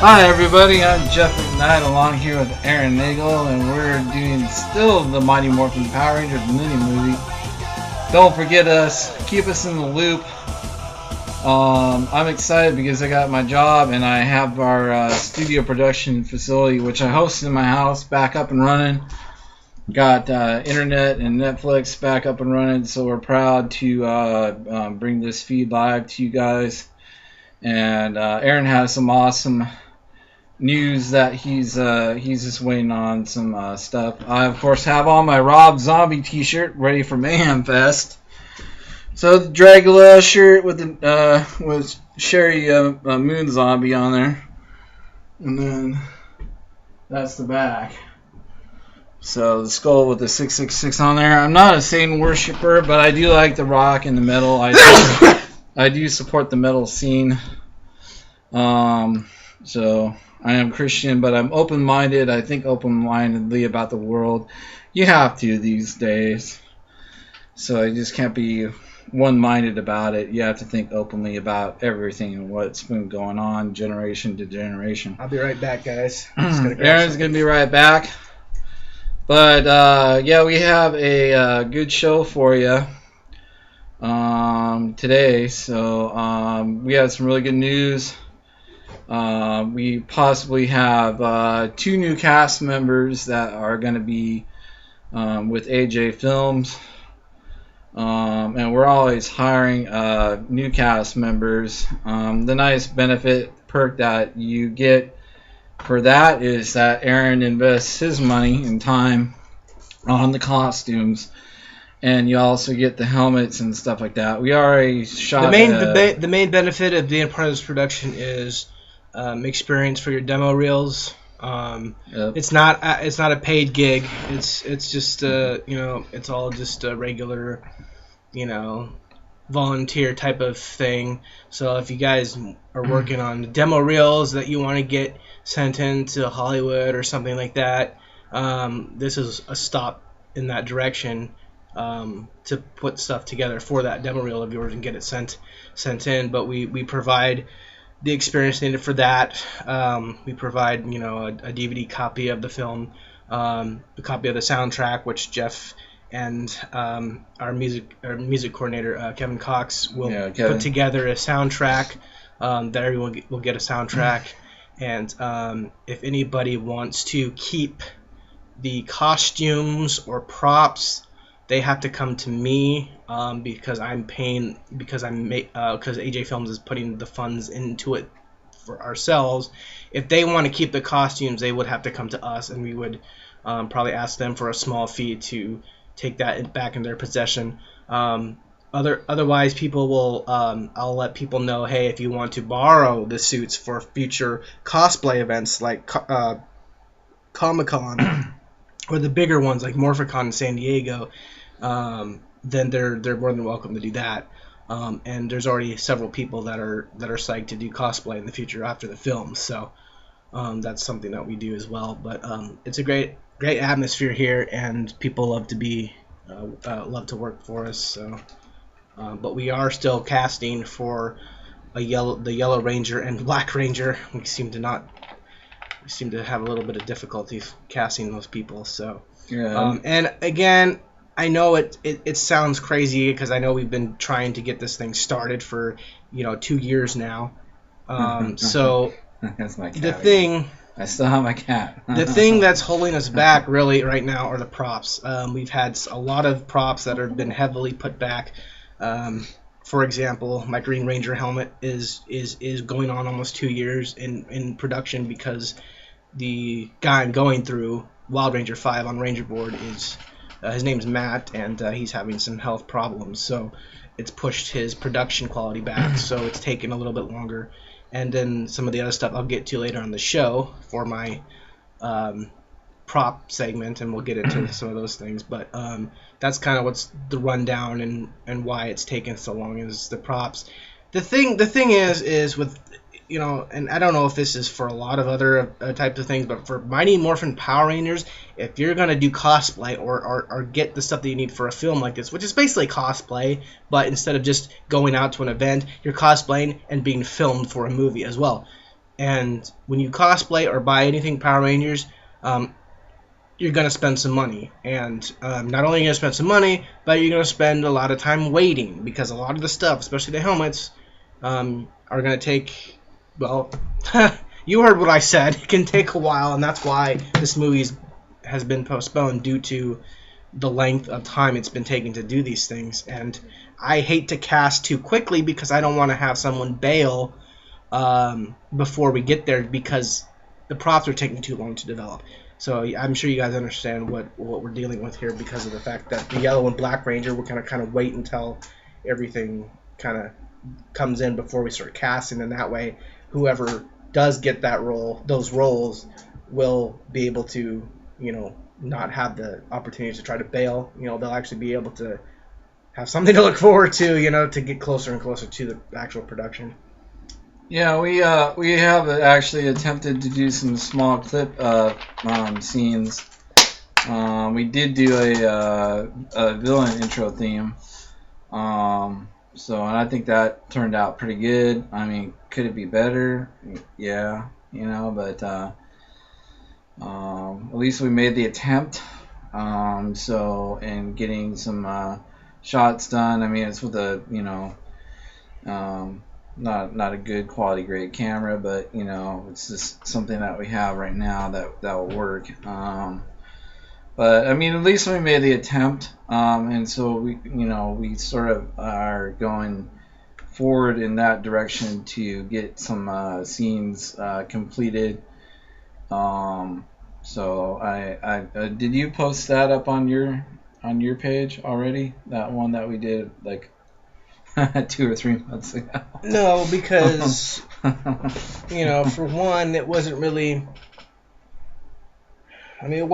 Hi everybody, I'm Jeff McKnight along here with Aaron Nagel, and we're doing still the Mighty Morphin Power Rangers mini movie. Don't forget us, keep us in the loop. I'm excited because I got my job and I have our studio production facility, which I host in my house, back up and running. Got internet and Netflix back up and running, so we're proud to bring this feed live to you guys. And Aaron has some awesome news that he's just waiting on some stuff. I of course have on my Rob Zombie t-shirt ready for Mayhem Fest. So the Dracula shirt with the with Sherry Moon Zombie on there, and then that's the back. So the skull with the 666 on there. I'm not a Satan worshiper, but I do like the rock and the metal. I do support the metal scene. So I am Christian, but I'm open-minded. I think open-mindedly about the world. You have to these days. So you just can't be one-minded about it. You have to think openly about everything and what's been going on generation to generation. I'll be right back, guys. Aaron's going to be right back. But, yeah, we have a good show for you today. So we have some really good news. We possibly have 2 new cast members that are going to be with AJ Films. And we're always hiring new cast members. The nice benefit perk that you get for that is that Aaron invests his money and time on the costumes. And you also get the helmets and stuff like that. We already shot the main benefit of being part of this production is experience for your demo reels. Yep. It's not a paid gig. It's just it's all just a regular, volunteer type of thing. So if you guys are working on demo reels that you want to get sent into Hollywood or something like that, this is a stop in that direction to put stuff together for that demo reel of yours and get it sent in. But we provide the experience needed for that. We provide, a DVD copy of the film, a copy of the soundtrack, which Jeff and our music coordinator Kevin Cox will put together a soundtrack. That everyone will get a soundtrack, and if anybody wants to keep the costumes or props, they have to come to me because AJ Films is putting the funds into it for ourselves. If they want to keep the costumes, they would have to come to us, and we would probably ask them for a small fee to take that back in their possession. Otherwise, people will. I'll let people know, hey, if you want to borrow the suits for future cosplay events like Comic-Con or the bigger ones like Morphin in San Diego, then they're more than welcome to do that. And there's already several people that are psyched to do cosplay in the future after the film. So that's something that we do as well. But it's a great atmosphere here, and people love to work for us. So, but we are still casting for the Yellow Ranger and Black Ranger. We seem to have a little bit of difficulty casting those people. So, and again, I know it sounds crazy because I know we've been trying to get this thing started for 2 years now. So that's my cat. The thing. I still have my cat. The thing that's holding us back really right now are the props. We've had a lot of props that have been heavily put back. For example, my Green Ranger helmet is going on almost 2 years in production because the guy I'm going through, Wild Ranger 5 on Ranger Board, is his name's Matt, and he's having some health problems. So it's pushed his production quality back. So it's taken a little bit longer. And then some of the other stuff I'll get to later on the show for my prop segment, and we'll get into some of those things. But that's kind of what's the rundown and why it's taken so long is the props. The thing is with, you know, and I don't know if this is for a lot of other types of things, but for Mighty Morphin Power Rangers, if you're gonna do cosplay or get the stuff that you need for a film like this, which is basically cosplay, but instead of just going out to an event, you're cosplaying and being filmed for a movie as well. And when you cosplay or buy anything Power Rangers, you're going to spend some money. And not only are you going to spend some money, but you're going to spend a lot of time waiting, because a lot of the stuff, especially the helmets, are going to take, well, you heard what I said. It can take a while, and that's why this movie has been postponed, due to the length of time it's been taking to do these things. And I hate to cast too quickly, because I don't want to have someone bail before we get there, because the props are taking too long to develop. So I'm sure you guys understand what we're dealing with here, because of the fact that the Yellow and Black Ranger, we're going to kind of wait until everything kind of comes in before we start casting, and that way whoever does get that role, those roles, will be able to, you know, not have the opportunity to try to bail. You know, they'll actually be able to have something to look forward to, you know, to get closer and closer to the actual production. Yeah, we have actually attempted to do some small clip scenes. We did do a villain intro theme. So, and I think that turned out pretty good. I mean, could it be better? Yeah, you know, but at least we made the attempt. So, and getting some shots done. I mean, it's with a, you know, not a good quality grade camera, but you know, it's just something that we have right now that will work. But I mean, at least we made the attempt, and so we sort of are going forward in that direction to get some scenes completed. So I did you post that up on your page already? That one that we did like 2 or 3 months ago. No, because you know, for one, it wasn't really. I mean,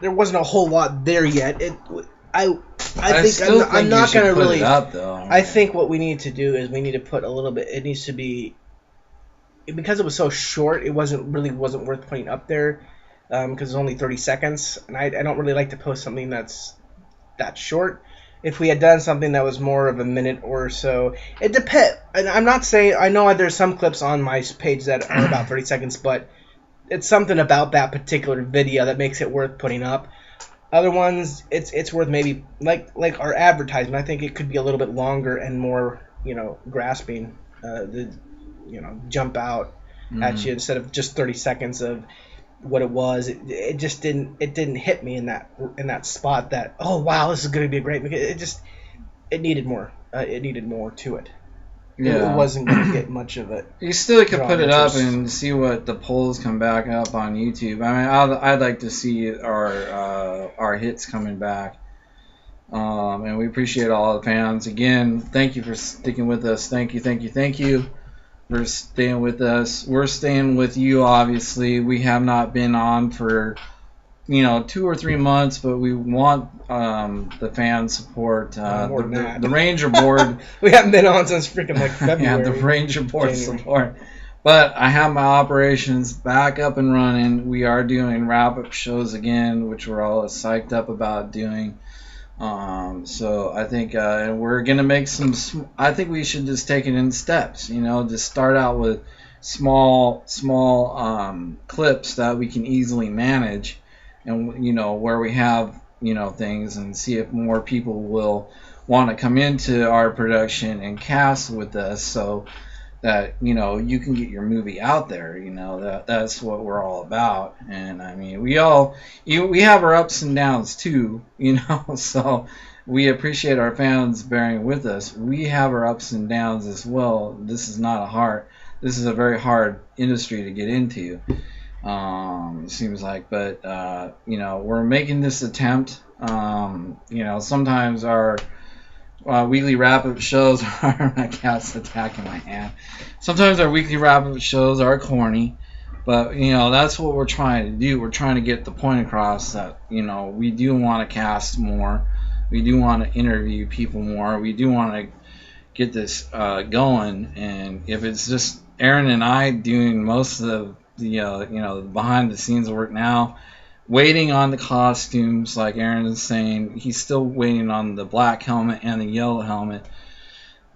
there wasn't a whole lot there yet. I think I'm not gonna really. Up, though. I think what we need to do is we need to put a little bit. It needs to be, because it was so short. It wasn't worth putting up there, because it's only 30 seconds, and I don't really like to post something that's that short. If we had done something that was more of a minute or so, it depends. And I'm not saying, I know there's some clips on my page that are about 30 seconds, but it's something about that particular video that makes it worth putting up. Other ones, it's worth maybe, like our advertisement, I think it could be a little bit longer and more, you know, grasping, jump out at you instead of just 30 seconds of what it was. It just didn't hit me in that spot that, oh wow, this is going to be great. It needed more. It needed more to it. Yeah. It wasn't going to get much of it. You still could put it up and see what the polls come back up on YouTube. I mean, I'd like to see our hits coming back. And we appreciate all the fans. Again, thank you for sticking with us. Thank you for staying with us. We're staying with you, obviously. We have not been on for 2 or 3 months, but we want the fan support. The Ranger board. We haven't been on since freaking like February. Yeah, the Ranger board support. But I have my operations back up and running. We are doing wrap-up shows again, which we're all psyched up about doing. So I think we're gonna make some. I think we should just take it in steps. Just start out with small clips that we can easily manage, and where we have things, and see if more people will want to come into our production and cast with us, so that you can get your movie out there. That's what we're all about. And I mean, we have our ups and downs too, so we appreciate our fans bearing with us. We have our ups and downs as well. This is a very hard industry to get into, it seems like, but we're making this attempt. Sometimes our weekly wrap-up shows are my cat's attacking my hand. Sometimes our weekly wrap-up shows are corny, But, you know, that's what we're trying to do. We're trying to get the point across that, you know, we do want to cast more. We do want to interview people more. We do want to get this going. And if it's just Aaron and I doing most of the behind the scenes work now, waiting on the costumes, like Aaron is saying, he's still waiting on the black helmet and the yellow helmet.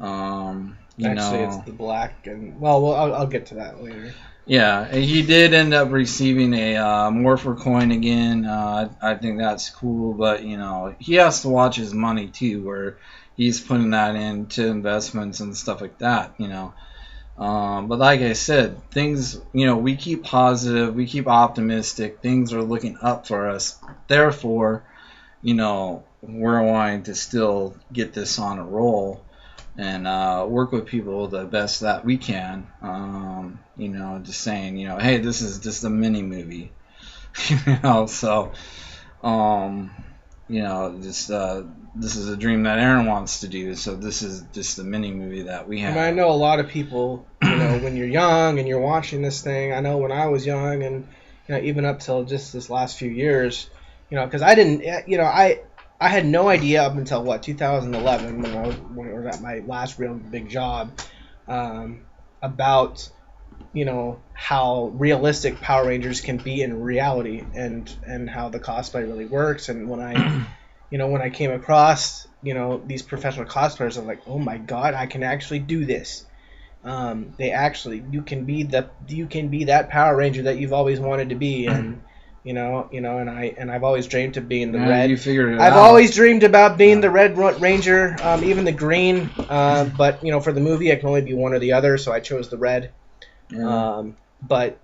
Actually, it's the black, and well, I'll get to that later. Yeah, he did end up receiving a Morphin coin again. I think that's cool, but you know, he has to watch his money too, where he's putting that into investments and stuff like that. You know, but like I said, things, you know, we keep positive, we keep optimistic. Things are looking up for us. Therefore, you know, we're wanting to still get this on a roll and work with people the best that we can. You know, just saying, you know, hey, this is just a mini movie. You know, so you know, just this is a dream that Aaron wants to do. So this is just a mini movie that we have. I know a lot of people, you know, when you're young and you're watching this thing. I know when I was young, and you know, even up till just this last few years, you know, because I didn't, you know, I had no idea up until 2011 when I was at my last real big job, about, you know, how realistic Power Rangers can be in reality, and how the cosplay really works. And when I came across, you know, these professional cosplayers, I'm like, oh my god, I can actually do this. You can be that Power Ranger that you've always wanted to be, and and I've always dreamed of being the red. You figured it I've out. always dreamed about being the Red Ranger, even the green. But you know, for the movie, I can only be one or the other, so I chose the red. Yeah. But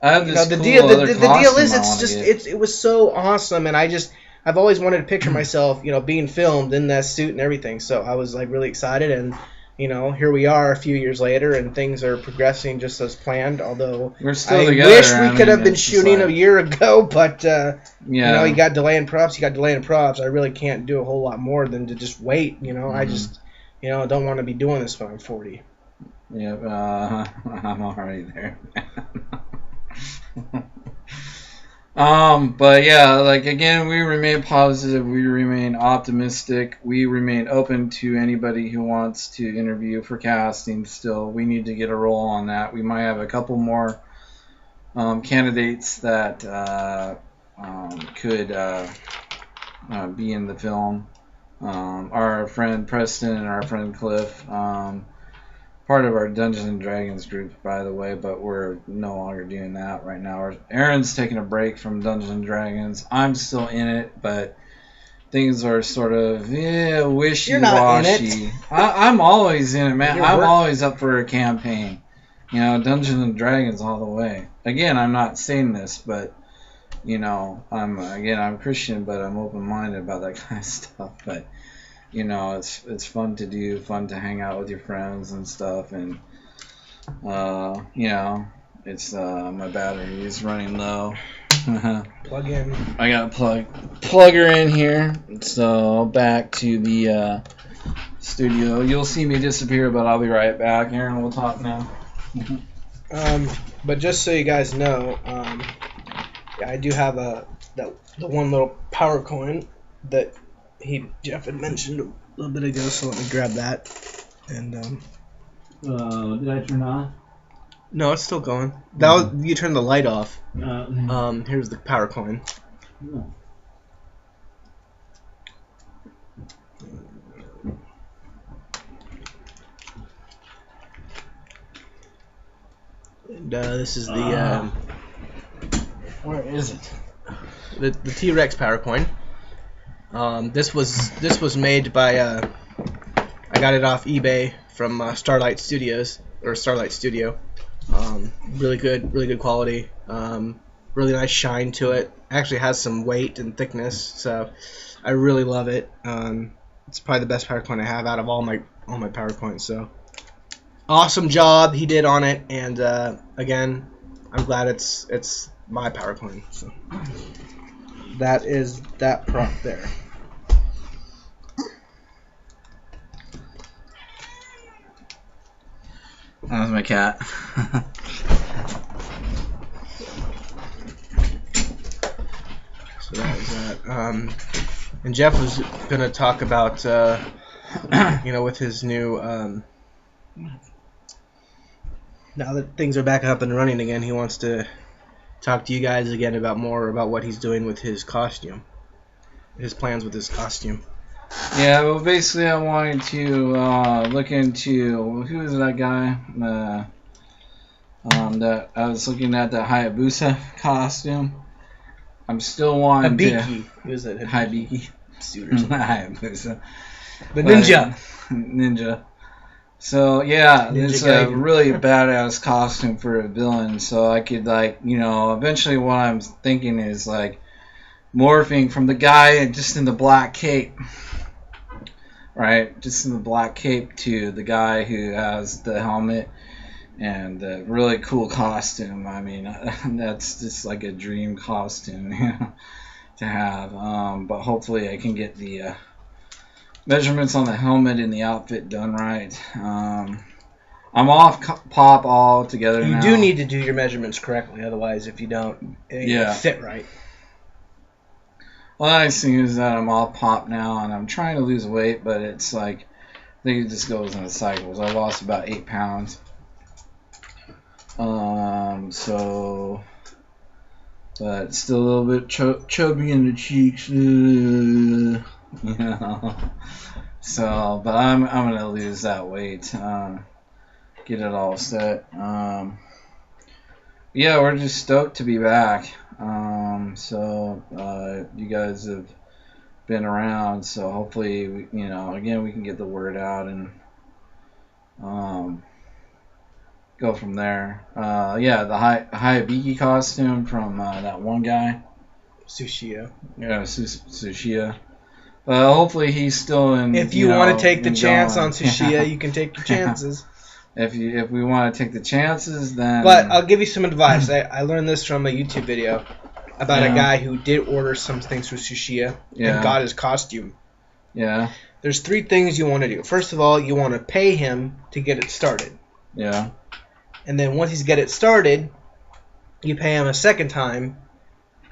I have this the cool deal is, I it's wanna just get. it was so awesome, and I've always wanted to picture myself, you know, being filmed in that suit and everything. So I was like really excited, and you know, here we are a few years later, and things are progressing just as planned. Although We're still I together. wish we could have been it's just shooting like, a year ago, but yeah. you know, you got delay in props. I really can't do a whole lot more than to just wait. You know, I just, you know, don't want to be doing this when I'm 40. Yep, I'm already there. But yeah, like again, we remain positive, we remain optimistic, we remain open to anybody who wants to interview for casting. Still, we need to get a roll on that. We might have a couple more candidates that could be in the film. Our friend Preston and our friend Cliff. Part of our Dungeons and Dragons group, by the way, but we're no longer doing that right now. Aaron's taking a break from Dungeons and Dragons. I'm still in it, but things are sort of wishy-washy. You're not in it. I'm always in it, man. You're I'm work- always up for a campaign. You know, Dungeons and Dragons all the way. Again, I'm not saying this, but you know, I'm Christian, but I'm open-minded about that kind of stuff. But you know, it's fun to do, fun to hang out with your friends and stuff, and you know, it's my battery is running low. Plug in. I got plug her in here. So back to the studio. You'll see me disappear, but I'll be right back. Aaron, we'll talk now. But just so you guys know, I do have the one little power coin that Jeff had mentioned a little bit ago, so let me grab that. And did I turn on? no, it's still going. That was, you turned the light off. Here's the power coin. And this is the where is it? The T-Rex power coin. This was made by I got it off eBay from Starlight Studios, or Starlight Studio. Really good quality. Really nice shine to it. Actually has some weight and thickness, so I really love it. It's probably the best power coin I have out of all my power coins. So awesome job he did on it, and again, I'm glad it's my power coin. So that is that prop there. That was my cat. So that was that. And Jeff was going to talk about, with his new, now that things are back up and running again, he wants to talk to you guys again about what he's doing with his costume, his plans with his costume. Yeah, well, basically, I wanted to look into who is that guy? That I was looking at the Hayabusa costume. I'm still wanting Hibiki. Who is it? Hibiki. Hayabusa. The ninja. Ninja. So yeah, Ninja it's Gaiden. a really badass costume for a villain. So I could eventually what I'm thinking is morphing from the guy just in the black cape. Right, just in the black cape to the guy who has the helmet and the really cool costume. I mean, that's just like a dream costume to have. But hopefully I can get the measurements on the helmet and the outfit done right. I'm off pop all together now. You do need to do your measurements correctly, otherwise if you don't, it won't fit right. Well, the nice thing is that I'm all pop now, and I'm trying to lose weight, but it's I think it just goes in cycles. I lost about 8 pounds. But still a little bit chubby in the cheeks, So, but I'm gonna lose that weight, get it all set. Yeah, we're just stoked to be back. You guys have been around, so hopefully, again, we can get the word out and go from there. The Hayabiki costume from that one guy. Tsushia. Yeah, Tsushia. Hopefully he's still in. If you want to take the chance on Tsushia, you can take your chances. If we want to take the chances, then. But I'll give you some advice. I learned this from a YouTube video about a guy who did order some things for Tsushia and got his costume. Yeah. There's 3 things you want to do. First of all, you want to pay him to get it started. Yeah. And then once he's get it started, you pay him a second time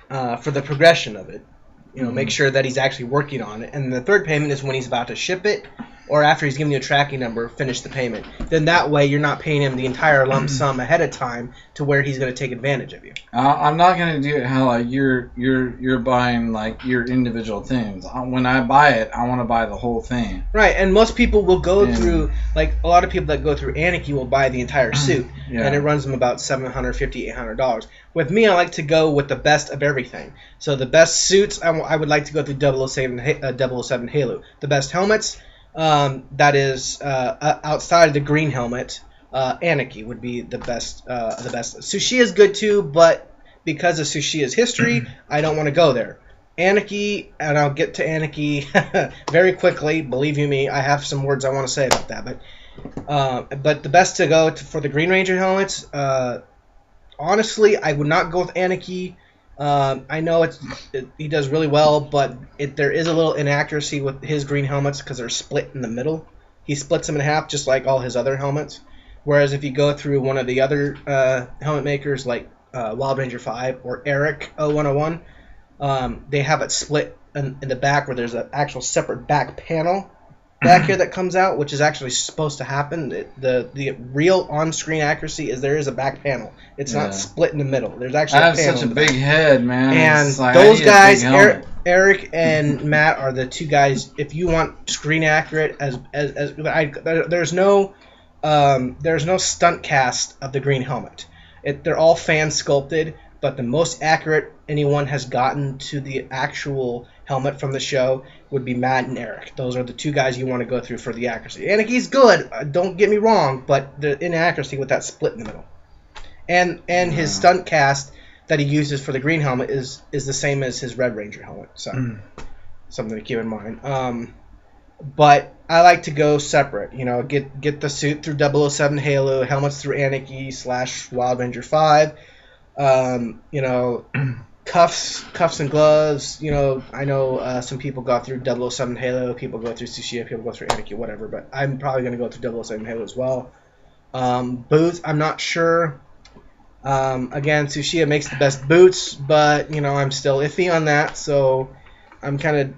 for the progression of it. Make sure that he's actually working on it. And the third payment is when he's about to ship it, or after he's given you a tracking number, finish the payment. Then that way you're not paying him the entire lump sum ahead of time to where he's going to take advantage of you. I'm not going to do it how you're buying your individual things. When I buy it, I want to buy the whole thing. Right, and most people will go through, a lot of people that go through Anarchy will buy the entire suit, and it runs them about $750, $800. With me, I like to go with the best of everything. So the best suits, I would like to go through 007 Halo. The best helmets, that is outside of the green helmet, Anarchy would be the best. Tsushia is good too, but because of Tsushia's history, I don't want to go there. Anarchy, and I'll get to Anarchy very quickly. Believe you me, I have some words I want to say about that. But the best to go for the Green Ranger helmets. Honestly, I would not go with Anarchy. I know he does really well, but there is a little inaccuracy with his green helmets because they're split in the middle. He splits them in half just like all his other helmets. Whereas if you go through one of the other helmet makers like Wild Ranger 5 or Eric 0101, they have it split in the back where there's an actual separate back panel back here that comes out, which is actually supposed to happen. The real on-screen accuracy is there is a back panel. It's not split in the middle. There's actually a panel. I have such a big head, man. And those guys, Eric and Matt, are the 2 guys. If you want screen accurate, there's no stunt cast of the green helmet. They're all fan sculpted, but the most accurate anyone has gotten to the actual helmet from the show would be Matt and Eric. Those are the 2 guys you want to go through for the accuracy. Anarchy's good, don't get me wrong, but the inaccuracy with that split in the middle. And his stunt cast that he uses for the green helmet is the same as his Red Ranger helmet. So something to keep in mind. But I like to go separate. Get the suit through 007 Halo, helmets through Anarchy / Wild Ranger 5. Cuffs and gloves. I know some people go through 007 Halo, people go through Tsushia, people go through Anarchy, whatever. But I'm probably going to go through 007 Halo as well. Boots, I'm not sure. Again, Tsuchiya makes the best boots, but I'm still iffy on that. So I'm kind of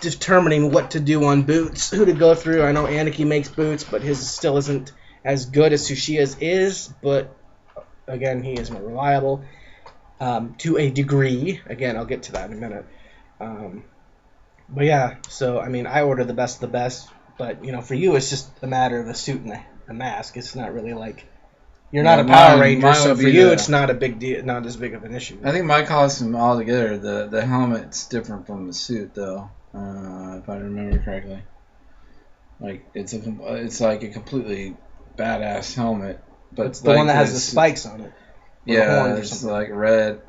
determining what to do on boots, who to go through. I know Aniki makes boots, but his still isn't as good as Tsuchiya's is. But again, he is more reliable to a degree. Again, I'll get to that in a minute. But yeah, so I mean, I order the best of the best. But for you, it's just a matter of a suit and a mask. It's not really like you're not a Power Ranger, so for you, it's not a big deal, not as big of an issue. I think my costume altogether, the helmet's different from the suit, though, if I remember correctly. Like it's like a completely badass helmet, but it's the one that has the spikes on it. Yeah, it's like red.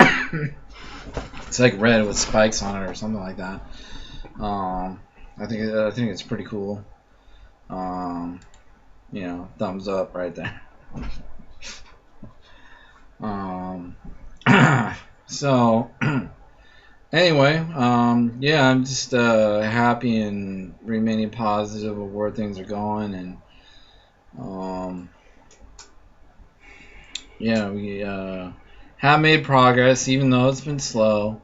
It's like red with spikes on it or something like that. I think it's pretty cool. Thumbs up right there. So anyway, yeah, I'm just happy and remaining positive of where things are going, and yeah, we have made progress, even though it's been slow.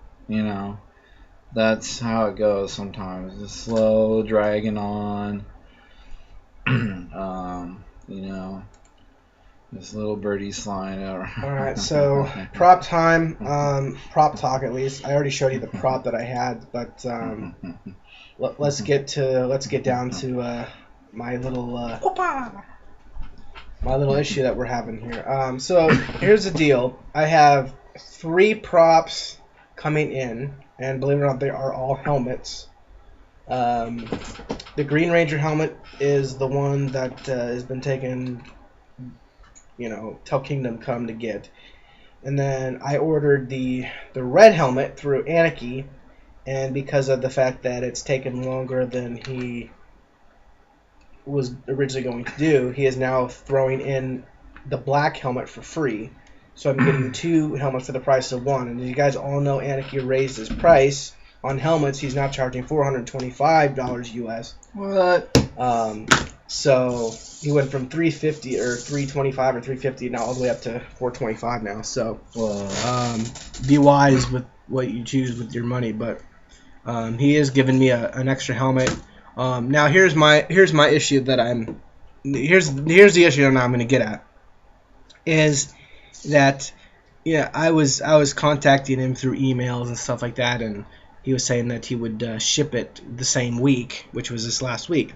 That's how it goes sometimes. It's slow, dragging on. This little birdie's flying out. Alright, so prop time. Prop talk at least. I already showed you the prop that I had, but let's get down to my little issue that we're having here. So here's the deal. I have 3 props coming in, and believe it or not, they are all helmets. The Green Ranger helmet is the one that has been taken, till Kingdom Come to get. And then I ordered the red helmet through Aniki, and because of the fact that it's taken longer than he was originally going to do, he is now throwing in the black helmet for free. So I'm getting 2 helmets for the price of 1. And you guys all know Aniki raised his price on helmets. He's now charging $425 US. What? So he went from $350 or $325 or $350 now all the way up to $425 now. So be wise with what you choose with your money. But he is giving me an extra helmet. Now here's my issue that here's the issue that I'm going to get at is that I was contacting him through emails and stuff like that, and he was saying that he would ship it the same week, which was this last week.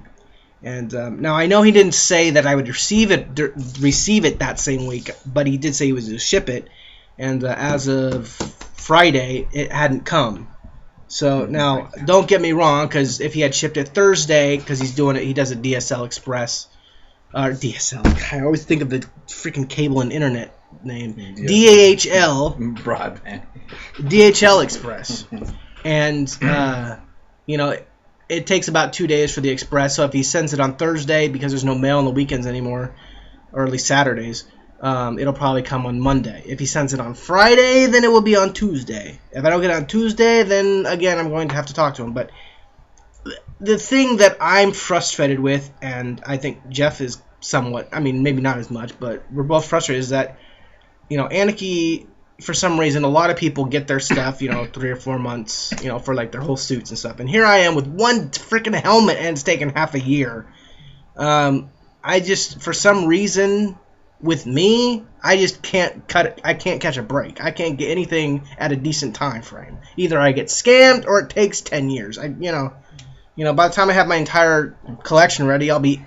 And now I know he didn't say that I would receive it that same week, but he did say he was going to ship it. And as of Friday, it hadn't come. So now, don't get me wrong, because if he had shipped it Thursday, because he does it DSL Express, or DSL. I always think of the freaking cable and internet name, DHL broadband, DHL Express, and it takes about 2 days for the express. So if he sends it on Thursday, because there's no mail on the weekends anymore, or at least Saturdays, it'll probably come on Monday. If he sends it on Friday, then it will be on Tuesday. If I don't get it on Tuesday, then again I'm going to have to talk to him. But the thing that I'm frustrated with, and I think Jeff is somewhat, I mean maybe not as much, but we're both frustrated, is that Aniki, for some reason, a lot of people get their stuff, 3 or 4 months, for like their whole suits and stuff. And here I am with one freaking helmet, and it's taken half a year. I just, for some reason, with me, I just can't I can't catch a break. I can't get anything at a decent time frame. Either I get scammed or it takes 10 years. By the time I have my entire collection ready, I'll be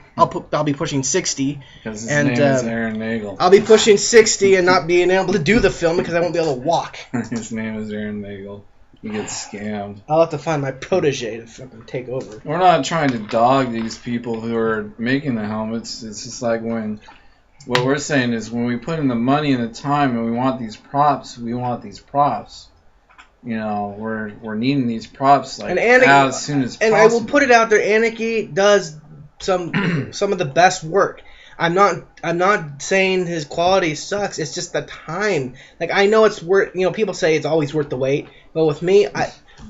pushing 60. Because his name is Aaron Nagel. I'll be pushing 60 and not being able to do the film because I won't be able to walk. His name is Aaron Nagel. He gets scammed. I'll have to find my protege to fucking take over. We're not trying to dog these people who are making the helmets. It's just like what we're saying is when we put in the money and the time and we want these props, we want these props. We're needing these props as soon as possible. And I will put it out there, Aniki does some of the best work. I'm not saying his quality sucks. It's just the time. Like, I know it's worth. People say it's always worth the wait, but with me,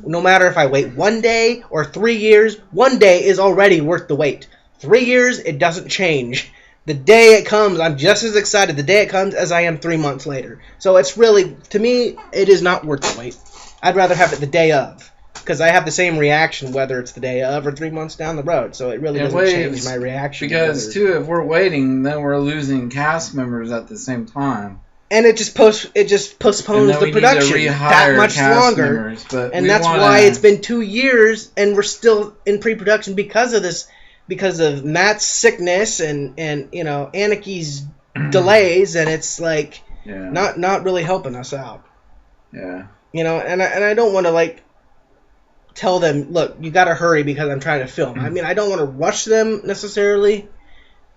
no matter if I wait 1 day or 3 years, 1 day is already worth the wait. 3 years, it doesn't change. The day it comes, I'm just as excited the day it comes as I am 3 months later. So it's really, to me, it is not worth the wait. I'd rather have it the day of. Because I have the same reaction whether it's the day of or 3 months down the road. So it really doesn't change my reaction. Because, too, if we're waiting, then we're losing cast members at the same time. And it just postpones the production that much longer. Members, and that's why it's been 2 years and we're still in pre-production because of this. Because of Matt's sickness and Aniki's delays, and it's like not really helping us out. Yeah. And I don't want to like tell them, look, you got to hurry because I'm trying to film. I mean, I don't want to rush them necessarily,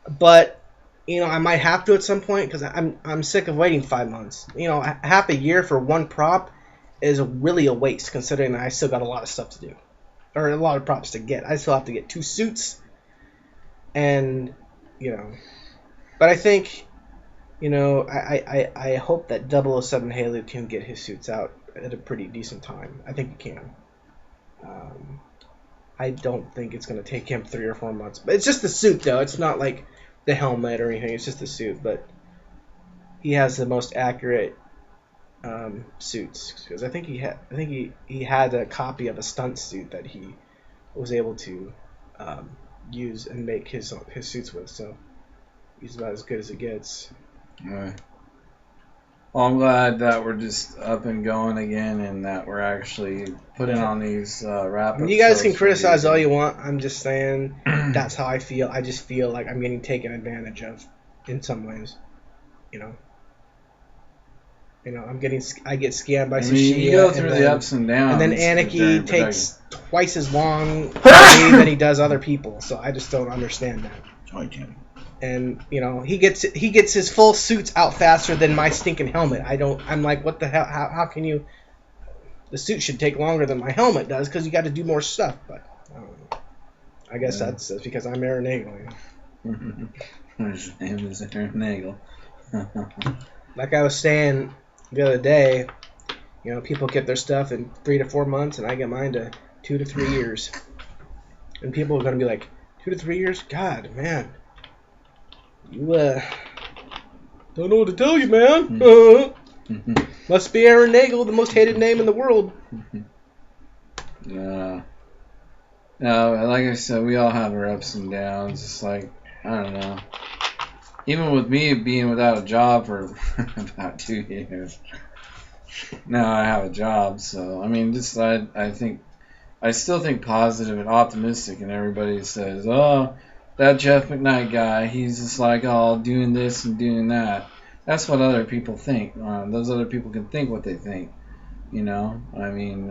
but I might have to at some point because I'm sick of waiting 5 months. Half a year for one prop is really a waste considering that I still got a lot of stuff to do, or a lot of props to get. I still have to get 2 suits. And, but I think, I hope that 007 Halo can get his suits out at a pretty decent time. I think he can. I don't think it's going to take him 3 or 4 months. But it's just the suit, though. It's not like the helmet or anything. It's just the suit. But he has the most accurate suits. Because I think he had a copy of a stunt suit that he was able to use and make his suits with, so he's about as good as it gets. Right. Well, I'm glad that we're just up and going again, and that we're actually putting on these wrap-ups. You guys can criticize all you want. I'm just saying that's how I feel. I just feel like I'm getting taken advantage of in some ways. I get scammed by Sushi. You go through the ups and downs. And then Aniki takes twice as long than he does other people. So I just don't understand that. And he gets his full suits out faster than my stinking helmet. I'm like, what the hell? How can you? The suit should take longer than my helmet does because you got to do more stuff. But I don't know. I guess that's because I'm Aaron Nagel. His name is Aaron Nagel. Like I was saying the other day, people get their stuff in 3 to 4 months, and I get mine to 2 to 3 years. And people are going to be like, 2 to 3 years? God, man. You, don't know what to tell you, man. Must be Aaron Nagel, the most hated name in the world. No, like I said, we all have our ups and downs. It's like, I don't know. Even with me being without a job for about 2 years, now I have a job. So I mean, just I still think positive and optimistic. And everybody says, "Oh, that Jeff McKnight guy, he's just like, oh, doing this and doing that." That's what other people think. Those other people can think what they think. I mean,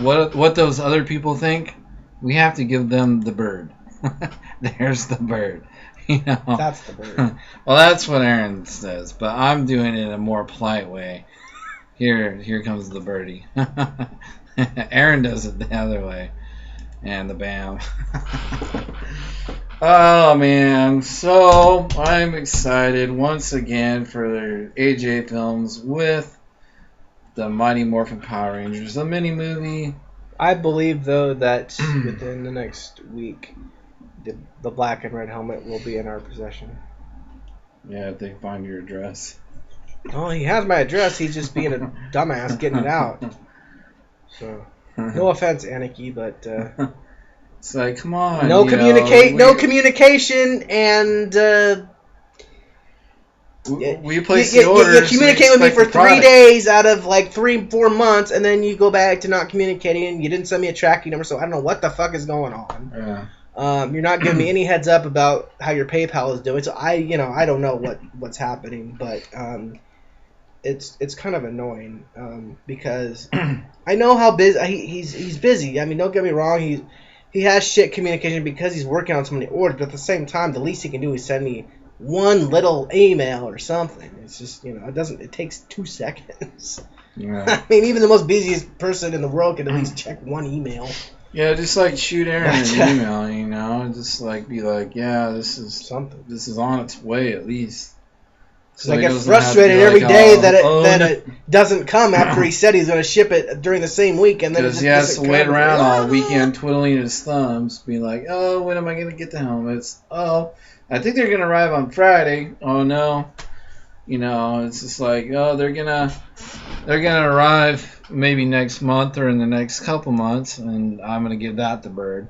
what those other people think, we have to give them the bird. There's the bird. That's the bird. Well, that's what Aaron says, but I'm doing it in a more polite way. Here comes the birdie. Aaron does it the other way, and the bam. Oh man, so I'm excited once again for AJ Films with the Mighty Morphin Power Rangers, the mini movie. I believe though that within the next week, the black and red helmet will be in our possession. Yeah, if they find your address. Oh, he has my address. He's just being a dumbass getting it out. So, no offense, Aniki, but it's like, come on. No communication, and we place the orders. You communicate with me for 3 days out of like 3-4 months, and then you go back to not communicating. And you didn't send me a tracking number, so I don't know what the fuck is going on. Yeah. You're not giving me any heads up about how your PayPal is doing, so I don't know what's happening, but it's kind of annoying because I know how busy he's busy. I mean, don't get me wrong, he has shit communication because he's working on so many orders, but at the same time, the least he can do is send me one little email or something. It's just it takes 2 seconds. Yeah. I mean, even the most busiest person in the world can at least check one email. Yeah, just like shoot Aaron an email, just like be like, yeah, this is something. This is on its way at least. Because I get frustrated every day that it doesn't come after he said he's going to ship it during the same week, and then because he has to wait around all weekend twiddling his thumbs, being like, "Oh, when am I going to get the helmets? Oh, I think they're going to arrive on Friday. Oh no, it's just like, oh, they're gonna arrive maybe next month or in the next couple months, and I'm gonna give that to Bird."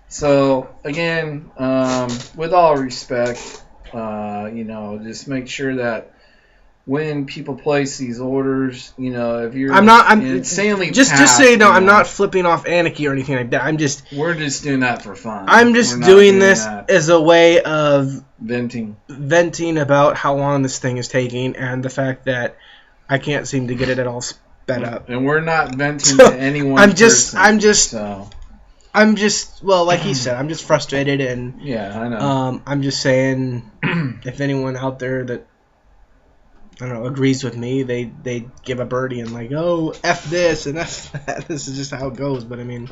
So again, with all respect, just make sure that when people place these orders, if you're insanely just so you know, I'm not flipping off Anarchy or anything like that. We're just doing that for fun. I'm just doing this as a way of venting about how long this thing is taking and the fact that I can't seem to get it at all sped up. And we're not venting to anyone. I'm just well, like he said, I'm just frustrated, and yeah, I know. I'm just saying, if anyone out there that agrees with me, they give a birdie and like, oh, F this and F that. This is just how it goes. But I mean,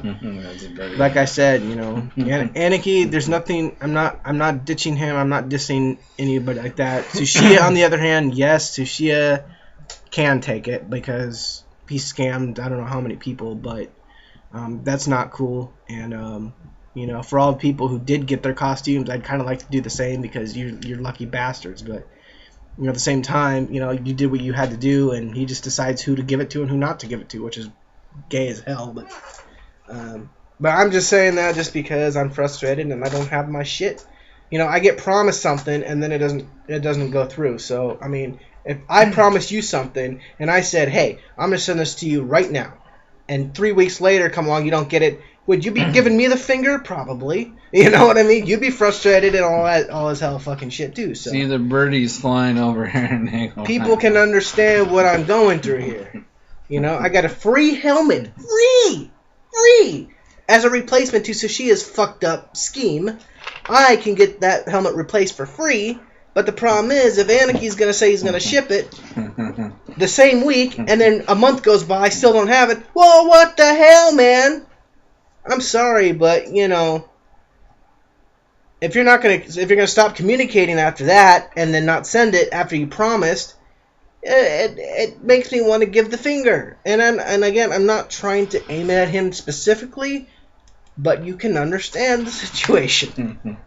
like I said, Anarchy, there's nothing. I'm not ditching him. I'm not dissing anybody like that. Tsuchiya, on the other hand, yes, Tsuchiya can take it because he scammed I don't know how many people, but that's not cool. And for all the people who did get their costumes, I'd kind of like to do the same because you're lucky bastards. But at the same time, you did what you had to do, and he just decides who to give it to and who not to give it to, which is gay as hell. But I'm just saying that just because I'm frustrated and I don't have my shit. I get promised something and then it doesn't go through. So I mean, if I promised you something and I said, hey, I'm gonna send this to you right now, and 3 weeks later come along, you don't get it, would you be giving me the finger? Probably. You know what I mean? You'd be frustrated and all this hell fucking shit too. So see the birdies flying over here and people can understand what I'm going through here. I got a free helmet, free as a replacement to Tsuchiya's fucked up scheme. I can get that helmet replaced for free. But the problem is, if Anarchy's going to say he's going to ship it the same week, and then a month goes by, still don't have it, well, what the hell, man? I'm sorry, but, if you're going to stop communicating after that, and then not send it after you promised, it makes me want to give the finger. And again, I'm not trying to aim it at him specifically, but you can understand the situation.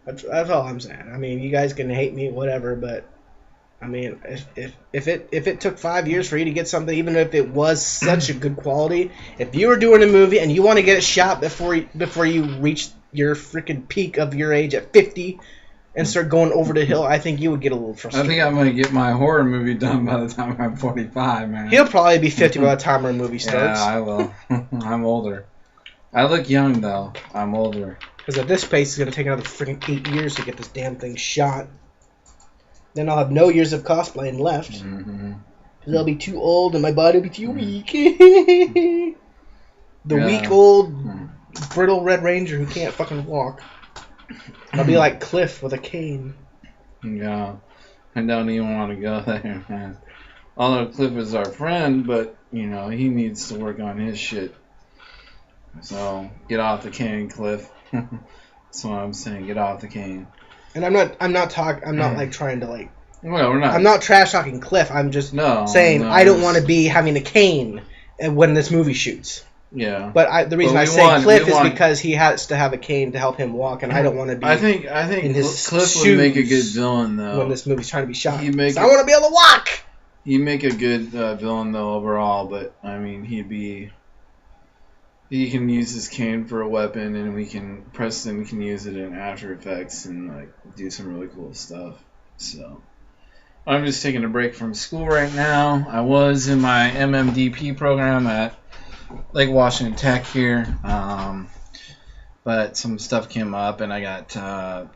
That's all I'm saying. I mean, you guys can hate me, whatever, but I mean, if it took 5 years for you to get something, even if it was such a good quality, if you were doing a movie and you want to get it shot before you reach your freaking peak of your age at 50 and start going over the hill, I think you would get a little frustrated. I think I'm going to get my horror movie done by the time I'm 45, man. He'll probably be 50 by the time our movie starts. Yeah, I will. I'm older. I look young, though. I'm older. Because at this pace, it's going to take another freaking 8 years to get this damn thing shot. Then I'll have no years of cosplaying left. Because I'll be too old and my body will be too weak. Weak, old, brittle Red Ranger who can't fucking walk. I'll be like Cliff with a cane. Yeah. I don't even want to go there, man. Although Cliff is our friend, but, he needs to work on his shit. So, get off the cane, Cliff. That's what I'm saying. Get off the cane. And I'm not like trying to like. Well, we're not. I'm not trash talking Cliff. I'm just saying I don't want to be having a cane when this movie shoots. Yeah. But the reason I say Cliff is because he has to have a cane to help him walk, and I don't want to be. I think in his Cliff would make a good villain though. When this movie's trying to be shot, I want to be able to walk. He'd make a good villain though overall, but I mean he can use his cane for a weapon, and Preston can use it in After Effects and like do some really cool stuff. So I'm just taking a break from school right now. I was in my MMDP program at Lake Washington Tech here, but some stuff came up and I got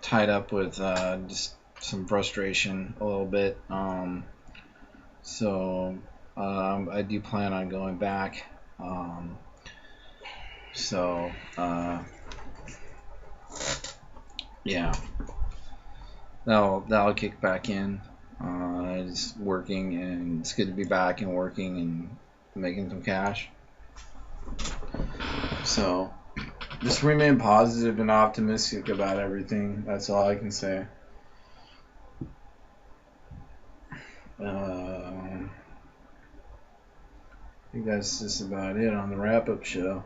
tied up with just some frustration a little bit. So I do plan on going back. So, yeah, that'll kick back in. Just working, and it's good to be back and working and making some cash. So, Just remain positive and optimistic about everything. That's all I can say. I think that's just about it on the wrap-up show.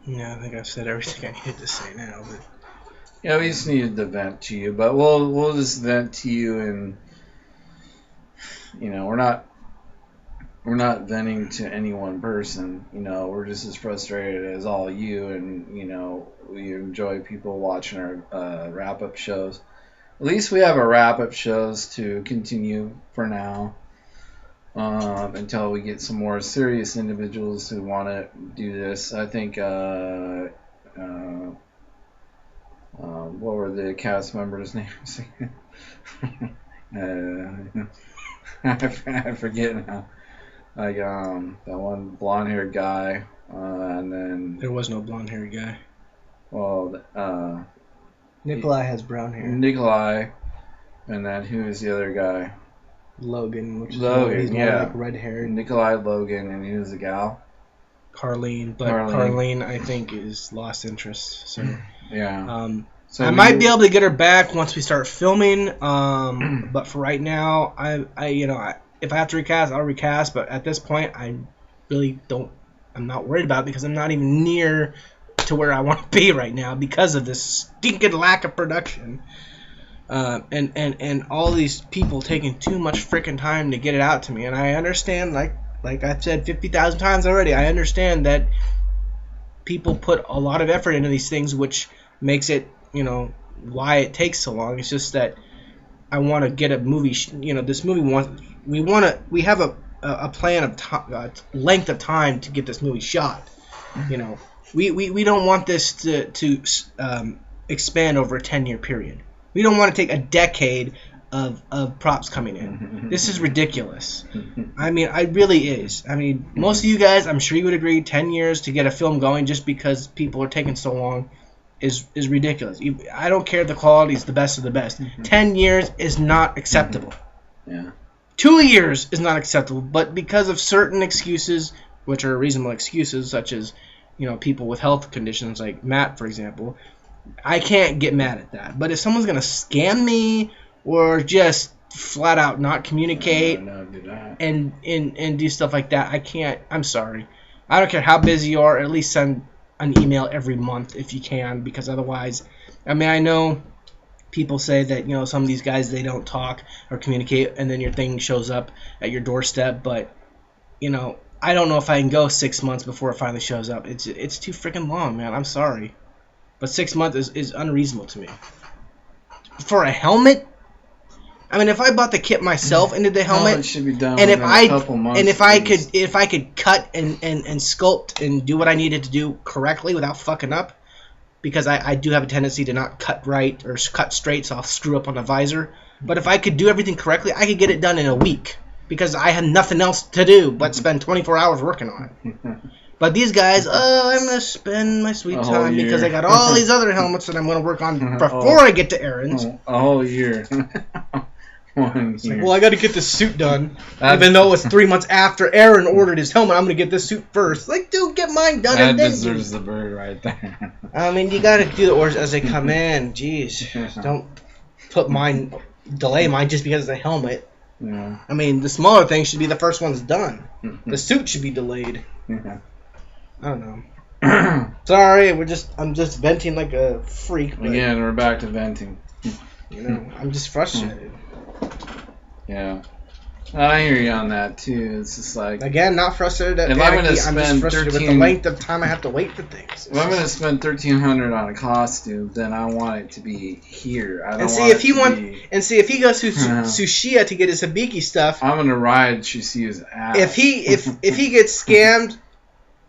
Yeah, I think I've said everything I needed to say now. But yeah, we just needed to vent to you, but we'll just vent to you, and we're not venting to any one person. We're just as frustrated as all you, and we enjoy people watching our wrap-up shows. At least we have our wrap-up shows to continue for now. Until we get some more serious individuals who want to do this. I think, what were the cast members' names? I forget now. Like, that one blonde-haired guy, and then... There was no blonde-haired guy. Well, Nikolai has brown hair. Nikolai, and then who is the other guy? Logan, which is Logan, he's more like red-haired. Nikolai, Logan, and who's the gal? Carlene, but Carlene I think is lost interest. So yeah. So I might be able to get her back once we start filming. But for right now, I if I have to recast, I'll recast. But at this point, I really don't. I'm not worried about it because I'm not even near to where I want to be right now because of this stinking lack of production. And all these people taking too much freaking time to get it out to me, and I understand, like I've said 50,000 times already, I understand that people put a lot of effort into these things, which makes it, why it takes so long. It's just that I want to get a movie, this movie we have a plan of length of time to get this movie shot. We don't want this to expand over a 10-year period. We don't want to take a decade of props coming in. This is ridiculous. I mean, it really is. I mean, most of you guys, I'm sure you would agree, 10 years to get a film going just because people are taking so long is ridiculous. I don't care if the quality is the best of the best. 10 years is not acceptable. Yeah. 2 years is not acceptable, but because of certain excuses, which are reasonable excuses, such as, people with health conditions like Matt, for example, I can't get mad at that. But if someone's going to scam me or just flat out not communicate and do stuff like that, I can't. I'm sorry. I don't care how busy you are. At least send an email every month if you can, because otherwise, I mean, I know people say that, some of these guys, they don't talk or communicate, and then your thing shows up at your doorstep. But, I don't know if I can go 6 months before it finally shows up. It's too freaking long, man. I'm sorry. But 6 months is unreasonable to me. For a helmet? I mean, if I bought the kit myself and did the helmet, it should be done and if I could cut and sculpt and do what I needed to do correctly without fucking up, because I do have a tendency to not cut right or cut straight, so I'll screw up on the visor. But if I could do everything correctly, I could get it done in a week because I had nothing else to do but spend 24 hours working on it. But these guys, I'm going to spend my sweet time because I got all these other helmets that I'm going to work on before I get to errands. A whole year. Well, I got to get this suit done. Even though it's 3 months after Aaron ordered his helmet, I'm going to get this suit first. Like, dude, get mine done. That deserves the bird right there. I mean, you got to do the orders as they come in. Jeez. Don't delay mine just because it's a helmet. Yeah. I mean, the smaller things should be the first ones done. The suit should be delayed. Yeah. I don't know. Sorry, I'm just venting like a freak. But, again, we're back to venting. I'm just frustrated. Yeah. I hear you on that too. It's just like, again, not frustrated at if I'm just frustrated with the length of time I have to wait for things. If I'm going to spend $1,300 on a costume, then I want it to be here. I don't and see want if he if he goes to Sushiya to get his Hibiki stuff. I'm going to ride Sushiya's ass. If he gets scammed,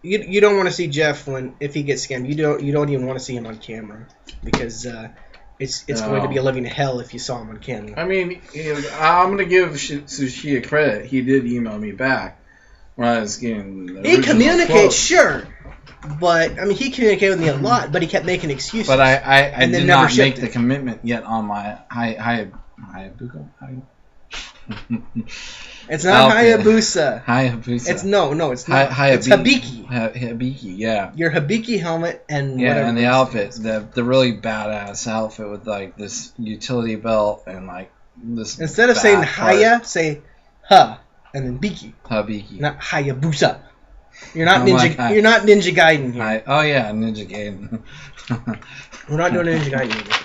you don't want to see Jeff if he gets scammed. You don't even want to see him on camera because it's going to be a living hell if you saw him on camera. I mean, I'm going to give Sushiya credit. He did email me back when I was getting the He communicates, sure. But, I mean, he communicated with me a lot, but he kept making excuses. But I did not make the commitment yet on my Hayabusa. It's not outfit. Hayabusa. Hayabusa. It's no, it's not. It's Hibiki. Hibiki, yeah. Your Hibiki helmet and yeah, and the outfit, things. the really badass outfit with like this utility belt and like this. Instead of saying Haya, say Ha and then Biki. Hibiki. Not Hayabusa. You're not You're not Ninja Gaiden here. Oh yeah, Ninja Gaiden. We're not doing Ninja Gaiden either.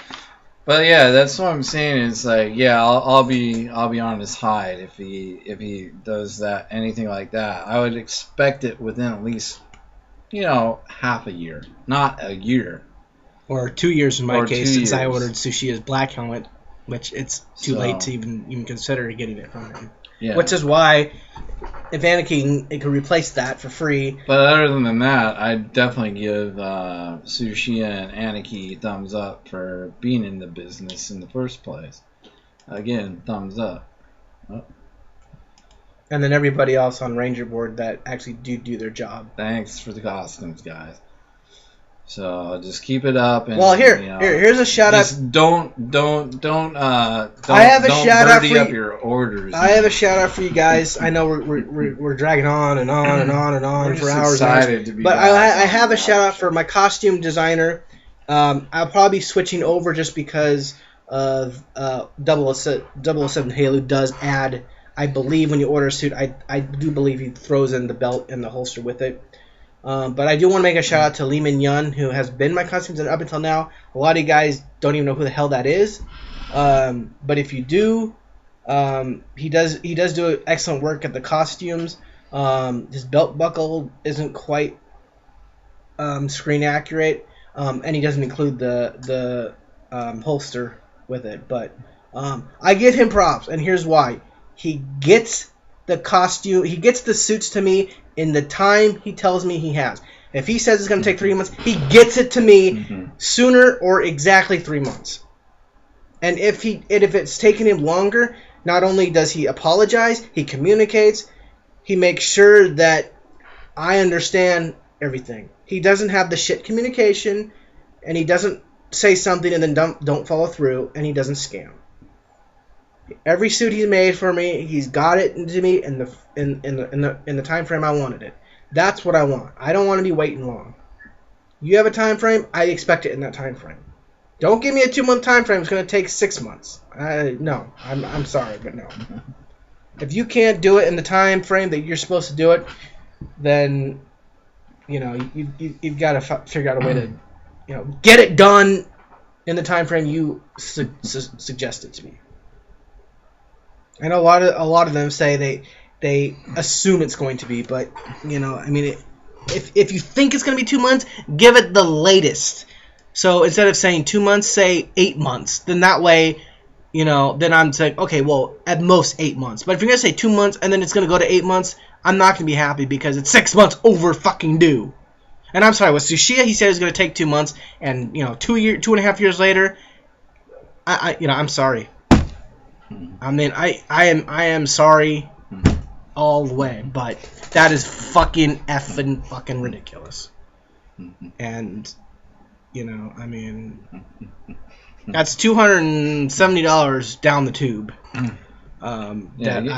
But yeah, that's what I'm saying. Is like, yeah, I'll be on his hide if he does that, anything like that. I would expect it within at least, half a year, not a year, or 2 years in my case, since years. I ordered Sushi's black helmet, which it's too late to even consider getting it from him. Yeah. Which is why, if Anakin, it could replace that for free. But other than that, I'd definitely give Sushi and Aniki thumbs up for being in the business in the first place. Again, thumbs up. Oh. And then everybody else on Ranger Board that actually do their job. Thanks for the costumes, guys. So just keep it up. And, well, here's a shout out. Don't I have a shout out for up your orders. I have a shout out for you guys. I know we're dragging on and on and on and on for hours. But I have a shout out for my costume designer. I'll probably be switching over just because of 007 Halo does add. I believe when you order a suit, I do believe he throws in the belt and the holster with it. But I do want to make a shout out to Lee Min Yun, who has been my costume designer up until now. A lot of you guys don't even know who the hell that is. But if you do, he does do excellent work at the costumes. His belt buckle isn't quite screen accurate, and he doesn't include the holster with it. But I give him props, and here's why. He gets the costume, he gets the suits to me in the time he tells me he has. If he says it's going to take 3 months, he gets it to me sooner or exactly 3 months. And if it's taken him longer, not only does he apologize, he communicates, he makes sure that I understand everything. He doesn't have the shit communication, and he doesn't say something and then don't follow through, and he doesn't scam. Every suit he's made for me, he's got it to me in the time frame I wanted it. That's what I want. I don't want to be waiting long. You have a time frame, I expect it in that time frame. Don't give me a 2-month time frame. It's going to take 6 months. No, I'm sorry, but no. If you can't do it in the time frame that you're supposed to do it, then you've got to figure out a way to get it done in the time frame you suggested to me. I know a lot of them say they assume it's going to be, but if you think it's going to be 2 months, give it the latest. So instead of saying 2 months, say 8 months. Then that way, then I'm saying, okay, well, at most 8 months. But if you're going to say 2 months and then it's going to go to 8 months, I'm not going to be happy because it's 6 months over fucking due. And I'm sorry, with Tsushia, he said it was going to take 2 months, and 2.5 years later, I'm sorry. I mean, I am sorry all the way, but that is fucking ridiculous. And that's $270 down the tube. Yeah,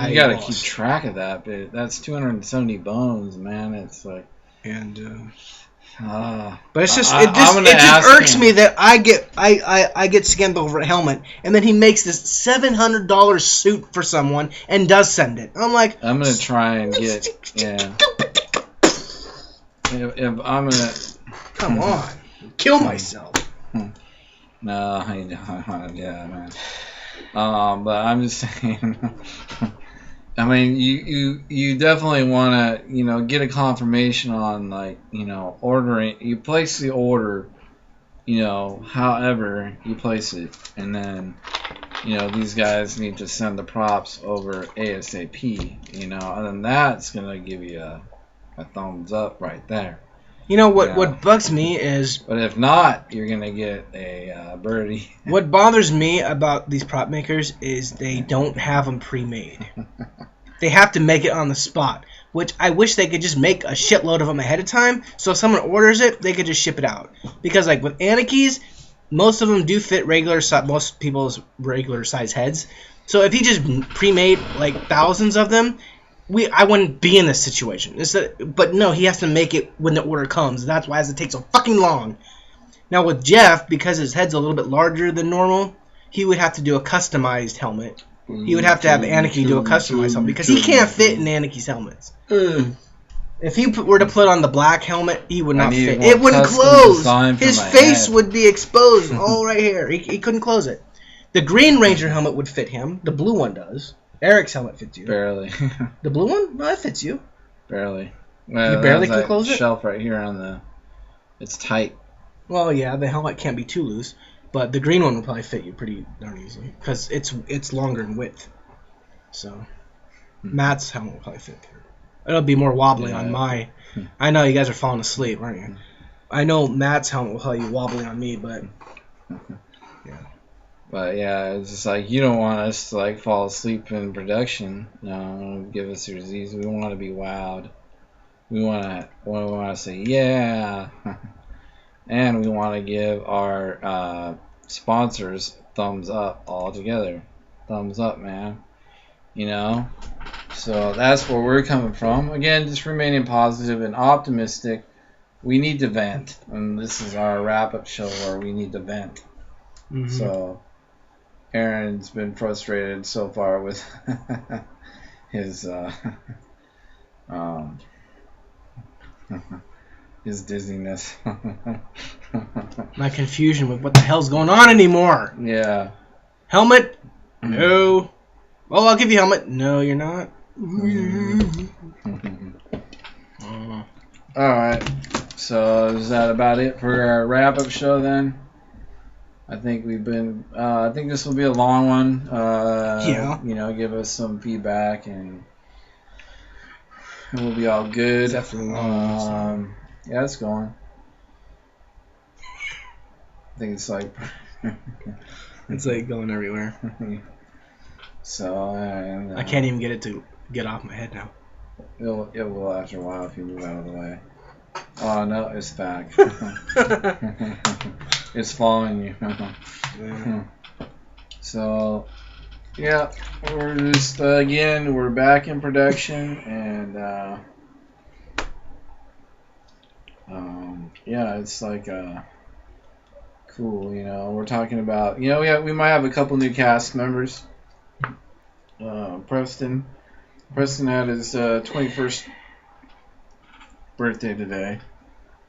you got to keep track of that, but that's 270 bones, man. It's like, and but it just irks me that I get scammed over a helmet, and then he makes this $700 suit for someone and does send it. I'm like, I'm gonna try and get If I'm gonna come on, kill myself. No, yeah, man. But I'm just saying. I mean, you definitely want to, get a confirmation on, ordering. You place the order, however you place it. And then, these guys need to send the props over ASAP, and then that's going to give you a thumbs up right there. What bugs me is... But if not, you're going to get a birdie. What bothers me about these prop makers is they don't have them pre-made. They have to make it on the spot, which I wish they could just make a shitload of them ahead of time, so if someone orders it, they could just ship it out. Because, with Anaki's, most of them do fit most people's regular size heads, So if he just pre-made like thousands of them, I wouldn't be in this situation. But no, he has to make it when the order comes. That's why it takes so fucking long. Now with Jeff, because his head's a little bit larger than normal, he would have to do a customized helmet. He would have to have Aniki do a customized helmet because he can't fit in Aniki's helmets. If he were to put on the black helmet, he would not fit. It wouldn't close. His face would be exposed all right here. He couldn't close it. The Green Ranger helmet would fit him. The blue one does. Eric's helmet fits you. Barely. The blue one? No, that fits you. Barely. Well, you barely can close it? Shelf right here on the... It's tight. Well, yeah, the helmet can't be too loose. But the green one will probably fit you pretty darn easily. Because it's longer in width. So, Matt's helmet will probably fit there. It'll be more wobbly on my... I know you guys are falling asleep, aren't you? I know Matt's helmet will probably be wobbly on me, but... Yeah. But yeah, it's just like, you don't want us to like fall asleep in production. No, give us your Z's. We want to be wowed. We want to say, yeah. And we want to give our sponsors thumbs up all together. Thumbs up, man. You know? So that's where we're coming from. Again, just remaining positive and optimistic. We need to vent. And this is our wrap-up show where we need to vent. Mm-hmm. So Aaron's been frustrated so far with his his dizziness. My confusion with what the hell's going on anymore. Yeah. Helmet? No. Oh, I'll give you helmet. No, you're not. Alright. So is that about it for our wrap-up show then? I think we've been. I think this will be a long one. Yeah. You know, give us some feedback and we'll be all good. Definitely. Yeah, it's going. I think it's like. It's like going everywhere. So. I can't even get it to get off my head now. It will after a while if you move out of the way. Oh no, it's back. It's following you. Yeah. So, yeah, we're just again we're back in production, and yeah, it's like cool. You know, we're talking about we might have a couple new cast members. Preston had his 21st birthday today.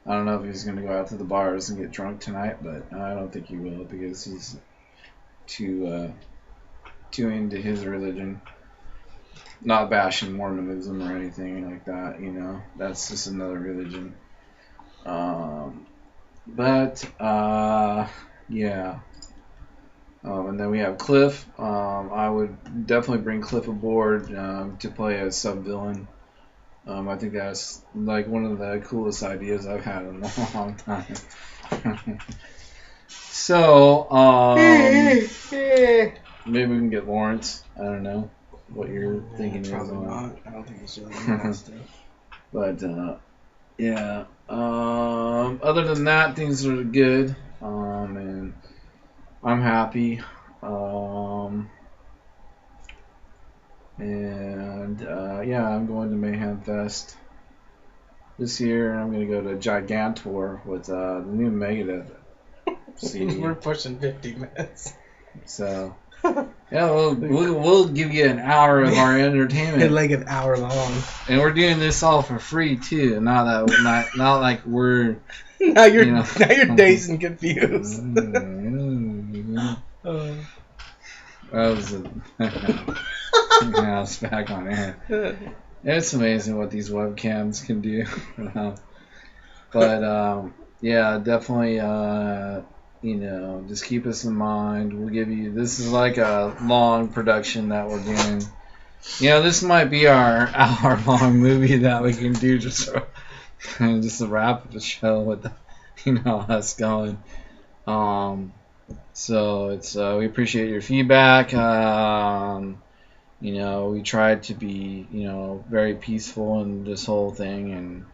I don't know if he's going to go out to the bars and get drunk tonight, but I don't think he will because he's too into his religion. Not bashing Mormonism or anything like that, you know. That's just another religion. Yeah. And then we have Cliff. I would definitely bring Cliff aboard to play a sub-villain. I think that's like one of the coolest ideas I've had in a long time. So, maybe we can get Lawrence. I don't know what you're thinking is. Probably not. I don't think he's really wants to. But, yeah. Other than that, things are good. And I'm happy. Yeah, I'm going to Mayhem Fest this year, and I'm going to go to Gigantor with the new Megadeth CD. We're pushing 50 minutes. So, yeah, we'll give you an hour of our entertainment. Like an hour long. And we're doing this all for free too. Not like we're. Now you're dazed and confused. That was now it's back on air. It's amazing what these webcams can do. But yeah, definitely just keep us in mind. We'll give you, this is like a long production that we're doing. This might be our hour-long movie that we can do just to wrap up the show with us going. So it's we appreciate your feedback. We tried to be very peaceful in this whole thing, and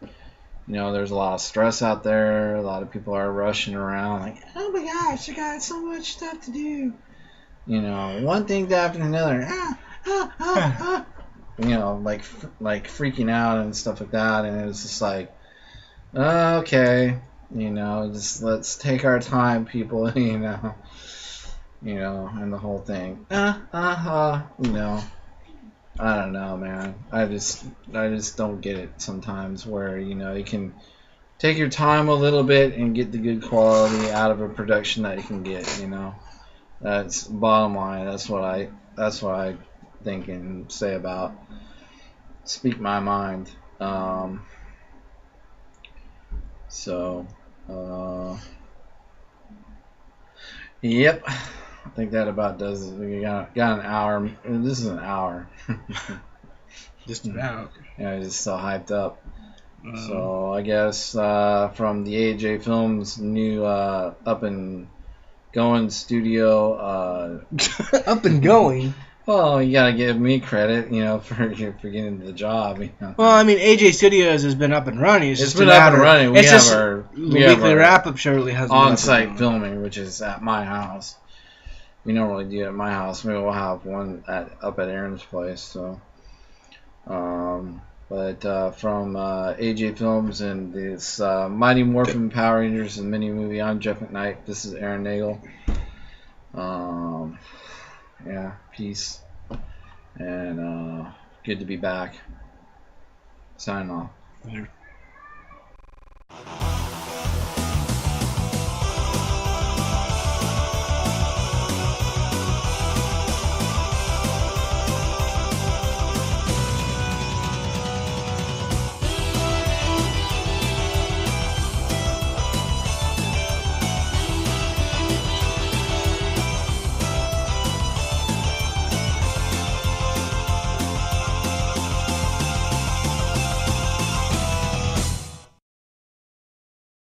there's a lot of stress out there. A lot of people are rushing around like, oh my gosh, I got so much stuff to do. You know, one thing after another. You know, like freaking out and stuff like that, and it was just like, okay, you know, just let's take our time, people, you know, and the whole thing, you know, I don't know, man, I just don't get it sometimes, where you know you can take your time a little bit and get the good quality out of a production that you can get, you know, that's bottom line, that's what I think and say about. Speak my mind. So, yep. I think that about does it. We got an hour. This is an hour. Just about. Yeah, just so hyped up. So I guess from the AJ Films new up and going studio. Up and going. Well, you gotta give me credit, you know, for getting the job. You know? Well, I mean, AJ Studios has been up and running. It's been up and running. We have our weekly wrap-up show really has on-site filming, which is at my house. We don't really do it at my house. Maybe we'll have one up at Aaron's place. So, but from AJ Films and this Mighty Morphin Power Rangers and mini movie, I'm Jeff McKnight. This is Aaron Nagel. Yeah, peace, and good to be back. Signing off. Later.